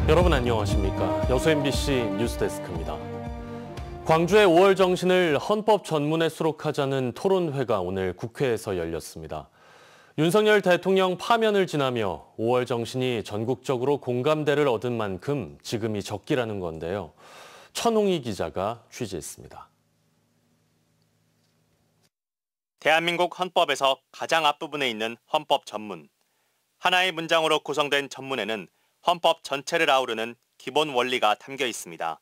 여러분 안녕하십니까? 여수 MBC 뉴스데스크입니다. 광주의 5월 정신을 헌법 전문에 수록하자는 토론회가 오늘 국회에서 열렸습니다. 윤석열 대통령 파면을 지나며 5월 정신이 전국적으로 공감대를 얻은 만큼 지금이 적기라는 건데요. 천홍희 기자가 취재했습니다. 대한민국 헌법에서 가장 앞부분에 있는 헌법 전문. 하나의 문장으로 구성된 전문에는 헌법 전체를 아우르는 기본 원리가 담겨 있습니다.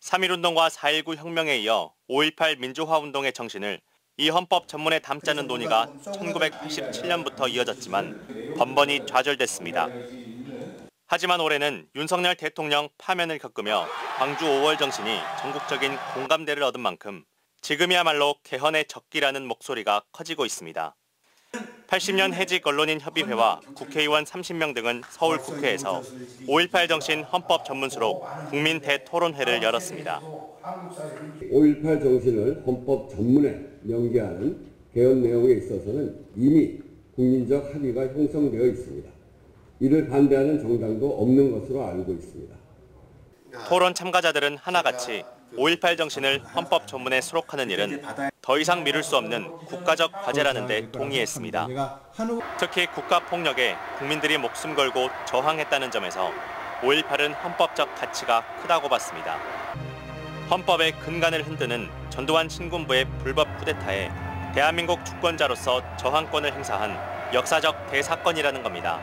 3.1운동과 4.19 혁명에 이어 5.18 민주화운동의 정신을 이 헌법 전문에 담자는 논의가 1987년부터 이어졌지만 번번이 좌절됐습니다. 하지만 올해는 윤석열 대통령 파면을 겪으며 광주 5월 정신이 전국적인 공감대를 얻은 만큼 지금이야말로 개헌의 적기라는 목소리가 커지고 있습니다. 80년 해직 언론인 협의회와 국회의원 30명 등은 서울 국회에서 5.18 정신 헌법 전문수록 국민 대토론회를 열었습니다. 5.18 정신을 헌법 전문에 명기하는 개헌 내용에 있어서는 이미 국민적 합의가 형성되어 있습니다. 이를 반대하는 정당도 없는 것으로 알고 있습니다. 토론 참가자들은 하나같이 5.18 정신을 헌법 전문에 수록하는 일은 더 이상 미룰 수 없는 국가적 과제라는 데 동의했습니다. 특히 국가폭력에 국민들이 목숨 걸고 저항했다는 점에서 5.18은 헌법적 가치가 크다고 봤습니다. 헌법의 근간을 흔드는 전두환 신군부의 불법 쿠데타에 대한민국 주권자로서 저항권을 행사한 역사적 대사건이라는 겁니다.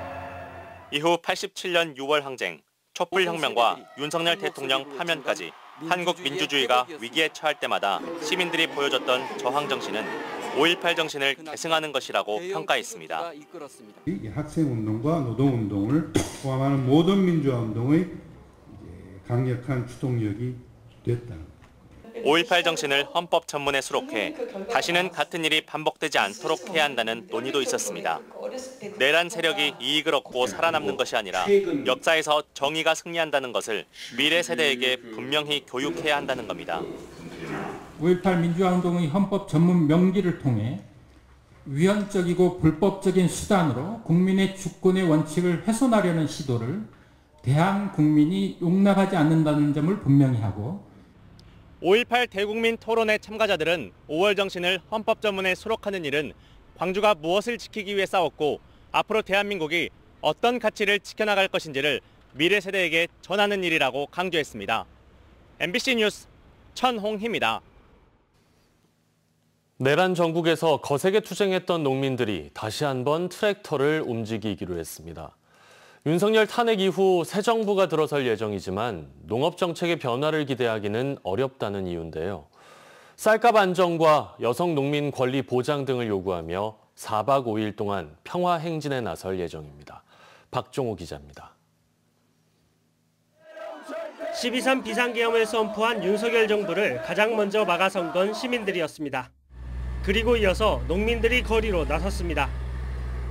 이후 87년 6월 항쟁, 촛불혁명과 윤석열 대통령 파면까지 한국 민주주의가 위기에 처할 때마다 시민들이 보여줬던 저항 정신은 5.18 정신을 계승하는 것이라고 평가했습니다. 학생운동과 노동운동을 포함하는 모든 민주화운동의 강력한 추동력이 됐다. 5.18 정신을 헌법 전문에 수록해 다시는 같은 일이 반복되지 않도록 해야 한다는 논의도 있었습니다. 내란 세력이 이익을 얻고 살아남는 것이 아니라 역사에서 정의가 승리한다는 것을 미래 세대에게 분명히 교육해야 한다는 겁니다. 5.18 민주화운동의 헌법 전문 명기를 통해 위헌적이고 불법적인 수단으로 국민의 주권의 원칙을 훼손하려는 시도를 대한 국민이 용납하지 않는다는 점을 분명히 하고 5.18 대국민 토론회 참가자들은 5월 정신을 헌법 전문에 수록하는 일은 광주가 무엇을 지키기 위해 싸웠고 앞으로 대한민국이 어떤 가치를 지켜나갈 것인지를 미래 세대에게 전하는 일이라고 강조했습니다. MBC 뉴스 천홍희입니다. 내란 전국에서 거세게 투쟁했던 농민들이 다시 한번 트랙터를 움직이기로 했습니다. 윤석열 탄핵 이후 새 정부가 들어설 예정이지만 농업 정책의 변화를 기대하기는 어렵다는 이유인데요. 쌀값 안정과 여성 농민 권리 보장 등을 요구하며 4박 5일 동안 평화 행진에 나설 예정입니다. 박종호 기자입니다. 12.3 비상계엄을 선포한 윤석열 정부를 가장 먼저 막아선 건 시민들이었습니다. 그리고 이어서 농민들이 거리로 나섰습니다.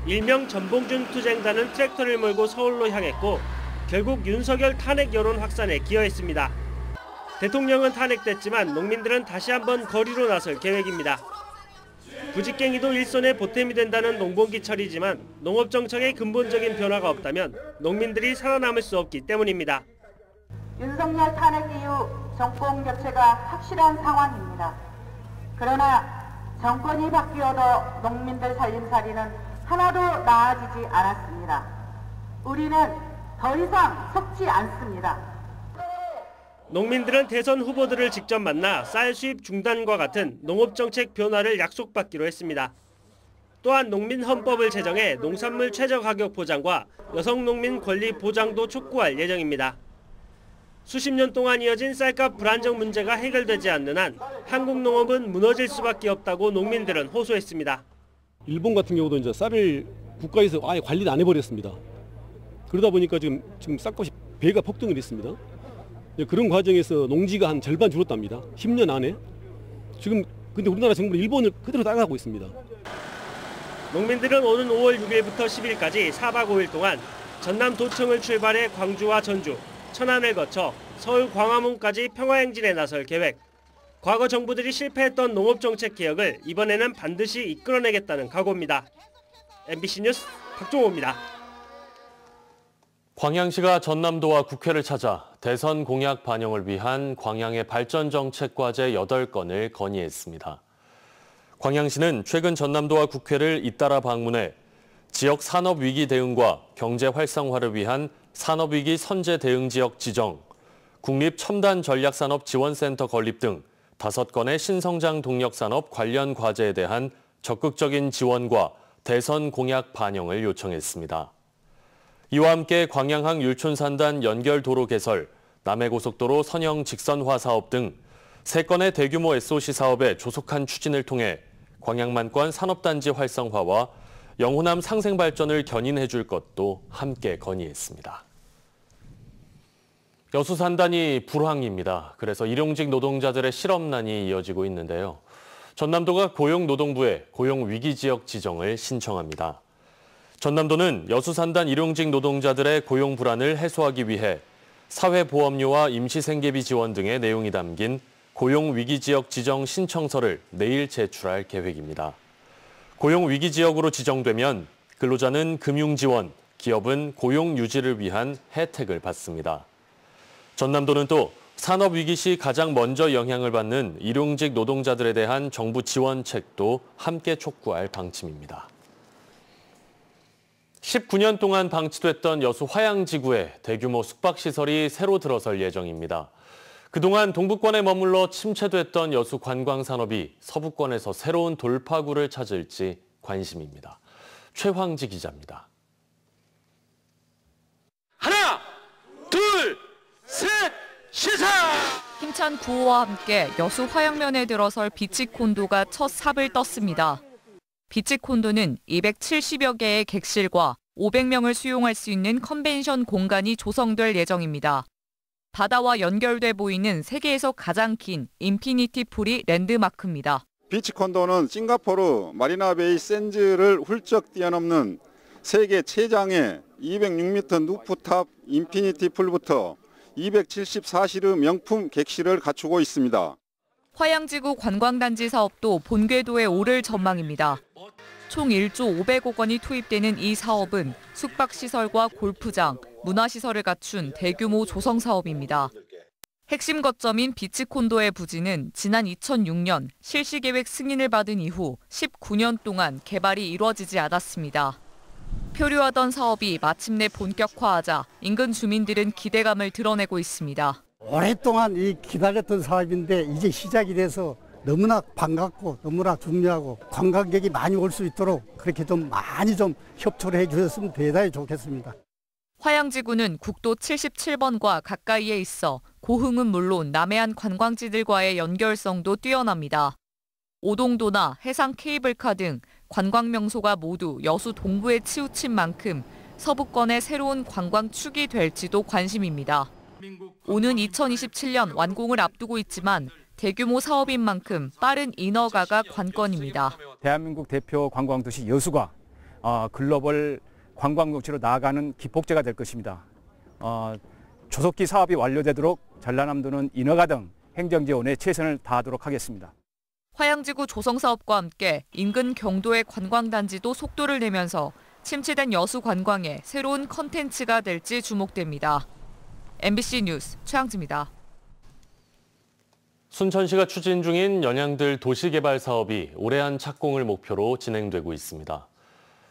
일명 전봉준 투쟁단은 트랙터를 몰고 서울로 향했고 결국 윤석열 탄핵 여론 확산에 기여했습니다. 대통령은 탄핵됐지만 농민들은 다시 한번 거리로 나설 계획입니다. 부직갱이도 일손의 보탬이 된다는 농번기철이지만 농업 정책의 근본적인 변화가 없다면 농민들이 살아남을 수 없기 때문입니다. 윤석열 탄핵 이후 정권 교체가 확실한 상황입니다. 그러나 정권이 바뀌어도 농민들 살림살이는 하나도 나아지지 않았습니다. 우리는 더 이상 속지 않습니다. 농민들은 대선 후보들을 직접 만나 쌀 수입 중단과 같은 농업정책 변화를 약속받기로 했습니다. 또한 농민 헌법을 제정해 농산물 최저가격 보장과 여성 농민 권리 보장도 촉구할 예정입니다. 수십 년 동안 이어진 쌀값 불안정 문제가 해결되지 않는 한 한국 농업은 무너질 수밖에 없다고 농민들은 호소했습니다. 일본 같은 경우도 이제 쌀을 국가에서 아예 관리를 안 해버렸습니다. 그러다 보니까 지금 쌀값이 배가 폭등을 했습니다. 그런 과정에서 농지가 한 절반 줄었답니다. 10년 안에. 지금 근데 우리나라 정부는 일본을 그대로 따라가고 있습니다. 농민들은 오는 5월 6일부터 10일까지 4박 5일 동안 전남 도청을 출발해 광주와 전주, 천안을 거쳐 서울 광화문까지 평화행진에 나설 계획. 과거 정부들이 실패했던 농업정책 개혁을 이번에는 반드시 이끌어내겠다는 각오입니다. MBC 뉴스 박종호입니다. 광양시가 전남도와 국회를 찾아 대선 공약 반영을 위한 광양의 발전 정책 과제 8건을 건의했습니다. 광양시는 최근 전남도와 국회를 잇따라 방문해 지역 산업위기 대응과 경제 활성화를 위한 산업위기 선제 대응 지역 지정, 국립첨단전략산업지원센터 건립 등 5건의 신성장 동력산업 관련 과제에 대한 적극적인 지원과 대선 공약 반영을 요청했습니다. 이와 함께 광양항 율촌산단 연결도로 개설, 남해고속도로 선형 직선화 사업 등 3건의 대규모 SOC 사업의 조속한 추진을 통해 광양만권 산업단지 활성화와 영호남 상생발전을 견인해 줄 것도 함께 건의했습니다. 여수산단이 불황입니다. 그래서 일용직 노동자들의 실업난이 이어지고 있는데요. 전남도가 고용노동부에 고용위기지역 지정을 신청합니다. 전남도는 여수산단 일용직 노동자들의 고용 불안을 해소하기 위해 사회보험료와 임시생계비 지원 등의 내용이 담긴 고용위기지역 지정 신청서를 내일 제출할 계획입니다. 고용위기지역으로 지정되면 근로자는 금융지원, 기업은 고용유지를 위한 혜택을 받습니다. 전남도는 또 산업위기 시 가장 먼저 영향을 받는 일용직 노동자들에 대한 정부 지원책도 함께 촉구할 방침입니다. 19년 동안 방치됐던 여수 화양지구에 대규모 숙박시설이 새로 들어설 예정입니다. 그동안 동부권에 머물러 침체됐던 여수 관광산업이 서부권에서 새로운 돌파구를 찾을지 관심입니다. 최황지 기자입니다. 하나, 둘, 셋, 시작! 힘찬 구호와 함께 여수 화양면에 들어설 비치콘도가 첫 삽을 떴습니다. 비치콘도는 270여 개의 객실과 500명을 수용할 수 있는 컨벤션 공간이 조성될 예정입니다. 바다와 연결돼 보이는 세계에서 가장 긴 인피니티 풀이 랜드마크입니다. 비치콘도는 싱가포르 마리나베이 샌즈를 훌쩍 뛰어넘는 세계 최장의 206m 루프탑 인피니티 풀부터 274실의 명품 객실을 갖추고 있습니다. 화양지구 관광단지 사업도 본궤도에 오를 전망입니다. 총 1조 500억 원이 투입되는 이 사업은 숙박시설과 골프장, 문화시설을 갖춘 대규모 조성 사업입니다. 핵심 거점인 비치콘도의 부지는 지난 2006년 실시계획 승인을 받은 이후 19년 동안 개발이 이루어지지 않았습니다. 표류하던 사업이 마침내 본격화하자 인근 주민들은 기대감을 드러내고 있습니다. 오랫동안 기다렸던 사업인데 이제 시작이 돼서 너무나 반갑고 너무나 중요하고 관광객이 많이 올 수 있도록 그렇게 좀 많이 좀 협조를 해주셨으면 대단히 좋겠습니다. 화양지구는 국도 77번과 가까이에 있어 고흥은 물론 남해안 관광지들과의 연결성도 뛰어납니다. 오동도나 해상 케이블카 등 관광 명소가 모두 여수 동부에 치우친 만큼 서부권의 새로운 관광축이 될지도 관심입니다. 오는 2027년 완공을 앞두고 있지만 대규모 사업인 만큼 빠른 인허가가 관건입니다. 대한민국 대표 관광도시 여수가 글로벌 관광도시로 나아가는 기폭제가 될 것입니다. 조속히 사업이 완료되도록 전라남도는 인허가 등 행정지원에 최선을 다하도록 하겠습니다. 화양지구 조성 사업과 함께 인근 경도의 관광단지도 속도를 내면서 침체된 여수 관광에 새로운 컨텐츠가 될지 주목됩니다. MBC 뉴스 최황지입니다. 순천시가 추진 중인 연양들 도시개발 사업이 올해 안 착공을 목표로 진행되고 있습니다.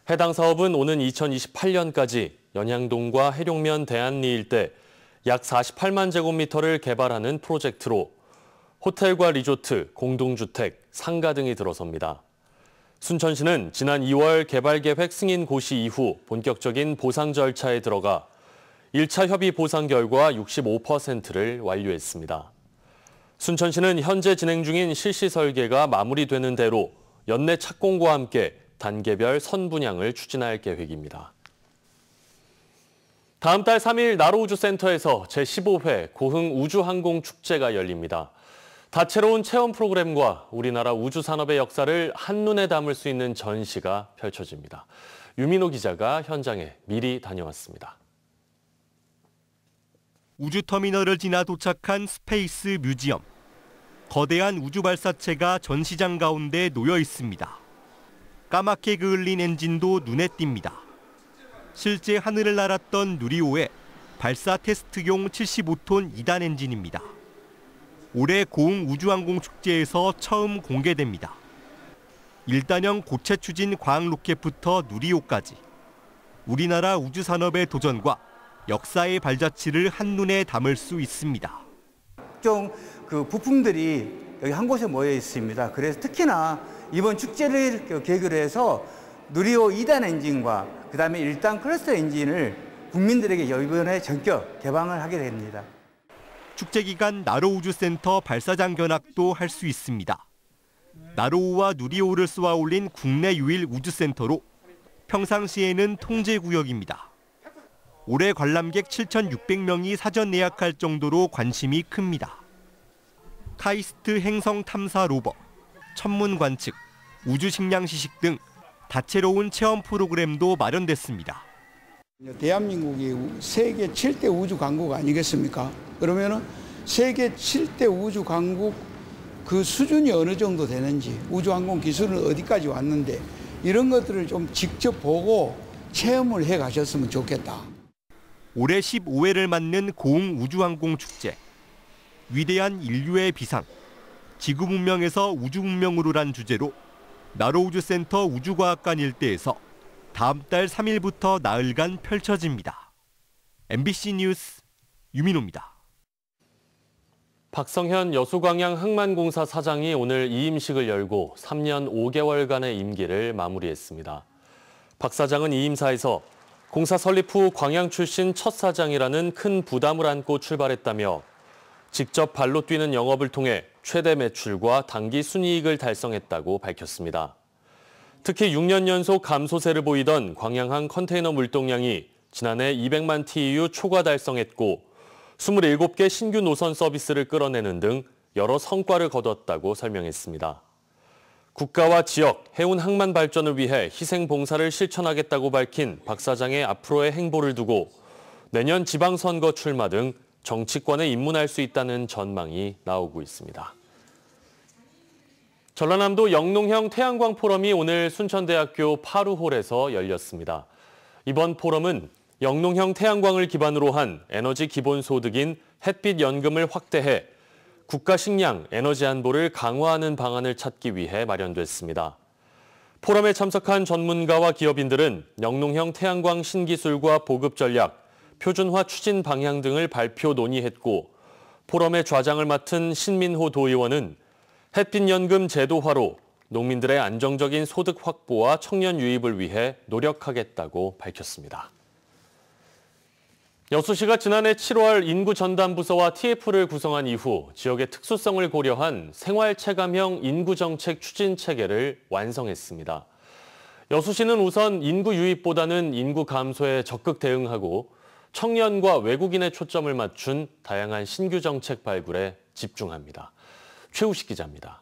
해당 사업은 오는 2028년까지 연양동과 해룡면 대안리 일대 약 48만 제곱미터를 개발하는 프로젝트로 호텔과 리조트, 공동주택, 상가 등이 들어섭니다. 순천시는 지난 2월 개발계획 승인 고시 이후 본격적인 보상 절차에 들어가 1차 협의 보상 결과 65%를 완료했습니다. 순천시는 현재 진행 중인 실시 설계가 마무리되는 대로 연내 착공과 함께 단계별 선분양을 추진할 계획입니다. 다음 달 3일 나로우주센터에서 제15회 고흥 우주항공축제가 열립니다. 다채로운 체험 프로그램과 우리나라 우주산업의 역사를 한눈에 담을 수 있는 전시가 펼쳐집니다. 유민호 기자가 현장에 미리 다녀왔습니다. 우주터미널을 지나 도착한 스페이스 뮤지엄. 거대한 우주 발사체가 전시장 가운데 놓여 있습니다. 까맣게 그을린 엔진도 눈에 띕니다. 실제 하늘을 날았던 누리호에 발사 테스트용 75톤 2단 엔진입니다. 올해 고흥 우주항공 축제에서 처음 공개됩니다. 1단형 고체 추진 과학 로켓부터 누리호까지 우리나라 우주 산업의 도전과 역사의 발자취를 한눈에 담을 수 있습니다. 각종 그 부품들이 여기 한 곳에 모여 있습니다. 그래서 특히나 이번 축제를 계기로 해서 누리호 2단 엔진과 그다음에 1단 클러스터 엔진을 국민들에게 이번에 전격 개방을 하게 됩니다. 축제 기간 나로우주센터 발사장 견학도 할 수 있습니다. 나로우와 누리호를 쏘아 올린 국내 유일 우주센터로 평상시에는 통제구역입니다. 올해 관람객 7,600명이 사전 예약할 정도로 관심이 큽니다. 카이스트 행성 탐사 로버, 천문 관측, 우주 식량 시식 등 다채로운 체험 프로그램도 마련됐습니다. 대한민국이 세계 7대 우주 강국 아니겠습니까? 그러면은 세계 7대 우주 강국 그 수준이 어느 정도 되는지, 우주항공 기술은 어디까지 왔는데 이런 것들을 좀 직접 보고 체험을 해 가셨으면 좋겠다. 올해 15회를 맞는 고흥 우주항공 축제. 위대한 인류의 비상, 지구 문명에서 우주 문명으로란 주제로 나로우주센터 우주과학관 일대에서 다음 달 3일부터 나흘간 펼쳐집니다. MBC 뉴스 유민호입니다. 박성현 여수광양항만공사 사장이 오늘 이임식을 열고 3년 5개월간의 임기를 마무리했습니다. 박 사장은 이 임사에서 공사 설립 후 광양 출신 첫 사장이라는 큰 부담을 안고 출발했다며 직접 발로 뛰는 영업을 통해 최대 매출과 단기 순이익을 달성했다고 밝혔습니다. 특히 6년 연속 감소세를 보이던 광양항 컨테이너 물동량이 지난해 200만 TEU 초과 달성했고 27개 신규 노선 서비스를 끌어내는 등 여러 성과를 거뒀다고 설명했습니다. 국가와 지역, 해운 항만 발전을 위해 희생 봉사를 실천하겠다고 밝힌 박 사장의 앞으로의 행보를 두고 내년 지방선거 출마 등 정치권에 입문할 수 있다는 전망이 나오고 있습니다. 전라남도 영농형 태양광 포럼이 오늘 순천대학교 파루홀에서 열렸습니다. 이번 포럼은 영농형 태양광을 기반으로 한 에너지 기본소득인 햇빛 연금을 확대해 국가 식량, 에너지 안보를 강화하는 방안을 찾기 위해 마련됐습니다. 포럼에 참석한 전문가와 기업인들은 영농형 태양광 신기술과 보급 전략, 표준화 추진 방향 등을 발표 논의했고 포럼의 좌장을 맡은 신민호 도의원은 햇빛연금 제도화로 농민들의 안정적인 소득 확보와 청년 유입을 위해 노력하겠다고 밝혔습니다. 여수시가 지난해 7월 인구전담부서와 TF를 구성한 이후 지역의 특수성을 고려한 생활체감형 인구정책 추진체계를 완성했습니다. 여수시는 우선 인구 유입보다는 인구 감소에 적극 대응하고 청년과 외국인의 초점을 맞춘 다양한 신규 정책 발굴에 집중합니다. 최우식 기자입니다.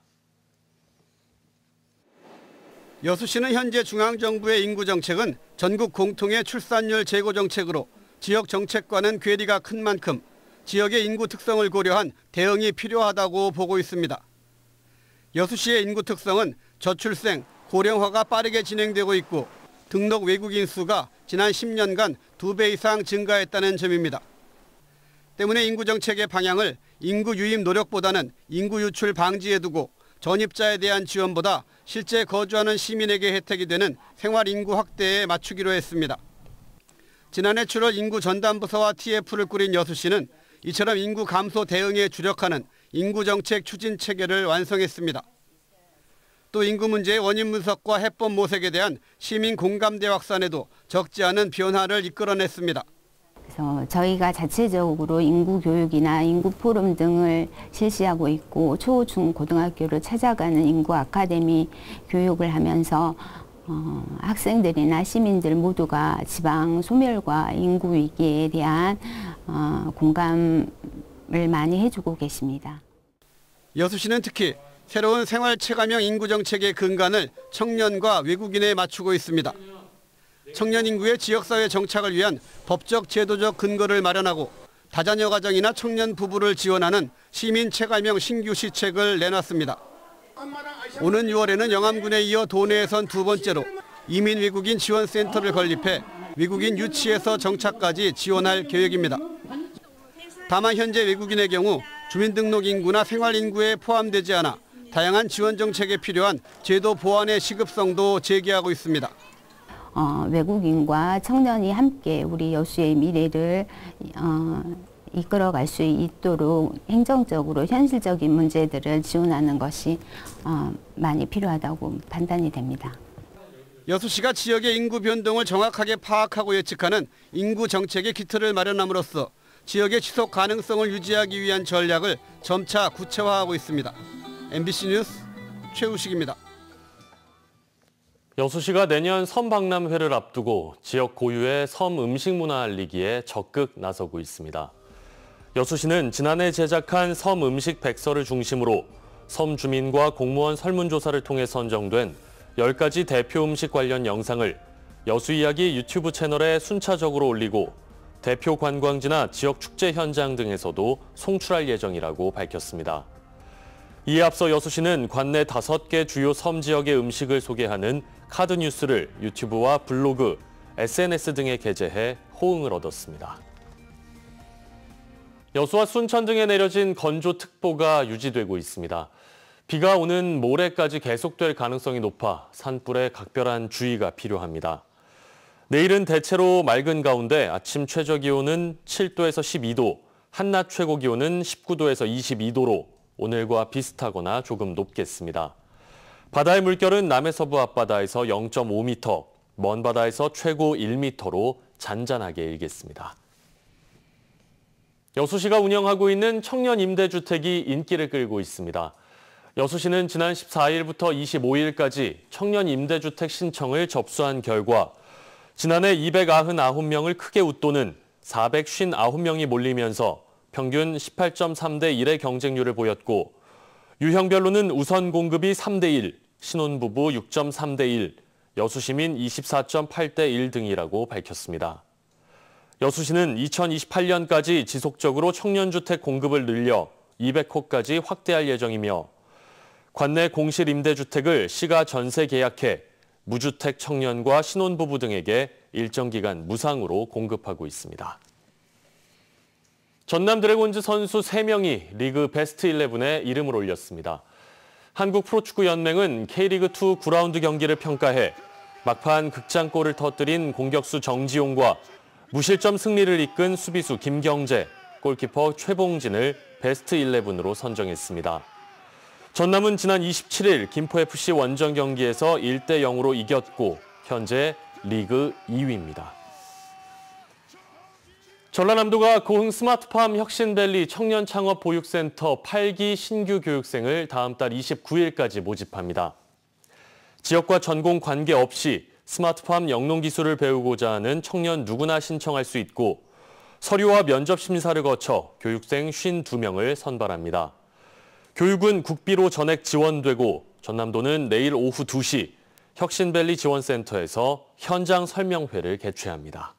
여수시는 현재 중앙정부의 인구정책은 전국 공통의 출산율 제고 정책으로 지역 정책과는 괴리가 큰 만큼 지역의 인구 특성을 고려한 대응이 필요하다고 보고 있습니다. 여수시의 인구 특성은 저출생, 고령화가 빠르게 진행되고 있고 등록 외국인 수가 지난 10년간 2배 이상 증가했다는 점입니다. 때문에 인구정책의 방향을 인구 유입 노력보다는 인구 유출 방지에 두고 전입자에 대한 지원보다 실제 거주하는 시민에게 혜택이 되는 생활 인구 확대에 맞추기로 했습니다. 지난해 7월 인구 전담부서와 TF를 꾸린 여수시는 이처럼 인구 감소 대응에 주력하는 인구정책 추진 체계를 완성했습니다. 또 인구 문제의 원인 분석과 해법 모색에 대한 시민 공감대 확산에도 적지 않은 변화를 이끌어냈습니다. 그래서 저희가 자체적으로 인구 교육이나 인구 포럼 등을 실시하고 있고 초, 중, 고등학교를 찾아가는 인구 아카데미 교육을 하면서 학생들이나 시민들 모두가 지방 소멸과 인구 위기에 대한 공감을 많이 해주고 계십니다. 여수시는 특히 새로운 생활 체감형 인구 정책의 근간을 청년과 외국인에 맞추고 있습니다. 청년 인구의 지역사회 정착을 위한 법적 제도적 근거를 마련하고 다자녀 가정이나 청년 부부를 지원하는 시민 체감형 신규 시책을 내놨습니다. 오는 6월에는 영암군에 이어 도내에선 두 번째로 이민 외국인 지원센터를 건립해 외국인 유치에서 정착까지 지원할 계획입니다. 다만 현재 외국인의 경우 주민등록 인구나 생활 인구에 포함되지 않아 다양한 지원 정책에 필요한 제도 보완의 시급성도 제기하고 있습니다. 외국인과 청년이 함께 우리 여수의 미래를 이끌어갈 수 있도록 행정적으로 현실적인 문제들을 지원하는 것이 많이 필요하다고 판단이 됩니다. 여수시가 지역의 인구 변동을 정확하게 파악하고 예측하는 인구 정책의 기틀을 마련함으로써 지역의 지속 가능성을 유지하기 위한 전략을 점차 구체화하고 있습니다. MBC 뉴스 최우식입니다. 여수시가 내년 섬박람회를 앞두고 지역 고유의 섬 음식 문화 알리기에 적극 나서고 있습니다. 여수시는 지난해 제작한 섬 음식 백서를 중심으로 섬 주민과 공무원 설문조사를 통해 선정된 10가지 대표 음식 관련 영상을 여수이야기 유튜브 채널에 순차적으로 올리고 대표 관광지나 지역 축제 현장 등에서도 송출할 예정이라고 밝혔습니다. 이에 앞서 여수시는 관내 5개 주요 섬 지역의 음식을 소개하는 카드 뉴스를 유튜브와 블로그, SNS 등에 게재해 호응을 얻었습니다. 여수와 순천 등에 내려진 건조특보가 유지되고 있습니다. 비가 오는 모레까지 계속될 가능성이 높아 산불에 각별한 주의가 필요합니다. 내일은 대체로 맑은 가운데 아침 최저기온은 7도에서 12도, 한낮 최고기온은 19도에서 22도로 오늘과 비슷하거나 조금 높겠습니다. 바다의 물결은 남해서부 앞바다에서 0.5m, 먼 바다에서 최고 1m로 잔잔하게 일겠습니다. 여수시가 운영하고 있는 청년 임대주택이 인기를 끌고 있습니다. 여수시는 지난 14일부터 25일까지 청년 임대주택 신청을 접수한 결과 지난해 299명을 크게 웃도는 459명이 몰리면서 평균 18.3대 1의 경쟁률을 보였고 유형별로는 우선 공급이 3대 1, 신혼부부 6.3대 1, 여수시민 24.8대 1 등이라고 밝혔습니다. 여수시는 2028년까지 지속적으로 청년주택 공급을 늘려 200호까지 확대할 예정이며 관내 공실 임대주택을 시가 전세 계약해 무주택 청년과 신혼부부 등에게 일정 기간 무상으로 공급하고 있습니다. 전남 드래곤즈 선수 3명이 리그 베스트 11에 이름을 올렸습니다. 한국 프로축구연맹은 K리그2 9라운드 경기를 평가해 막판 극장골을 터뜨린 공격수 정지용과 무실점 승리를 이끈 수비수 김경재, 골키퍼 최봉진을 베스트 11으로 선정했습니다. 전남은 지난 27일 김포FC 원정 경기에서 1대 0으로 이겼고 현재 리그 2위입니다. 전라남도가 고흥 스마트팜 혁신밸리 청년창업보육센터 8기 신규 교육생을 다음 달 29일까지 모집합니다. 지역과 전공 관계없이 스마트팜 영농기술을 배우고자 하는 청년 누구나 신청할 수 있고 서류와 면접 심사를 거쳐 교육생 52명을 선발합니다. 교육은 국비로 전액 지원되고 전남도는 내일 오후 2시 혁신밸리 지원센터에서 현장 설명회를 개최합니다.